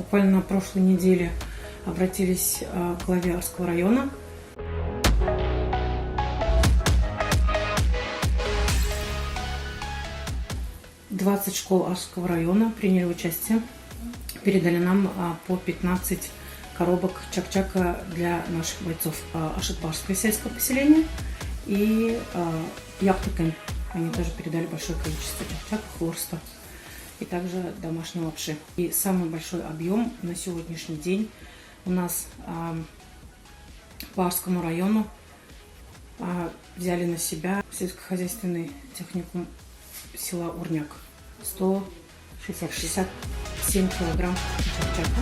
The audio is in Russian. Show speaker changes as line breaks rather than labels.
буквально на прошлой неделе обратились к главе Арского района. «20 школ Арского района приняли участие, передали нам по 15 коробок чак-чака для наших бойцов Ашетбашского сельского поселения и Яптыкэн. Они тоже передали большое количество чак-чака, хворста и также домашней лапши. И самый большой объем на сегодняшний день у нас по Арскому району взяли на себя сельскохозяйственный техникум села Урняк. 167 килограмм чак-чака.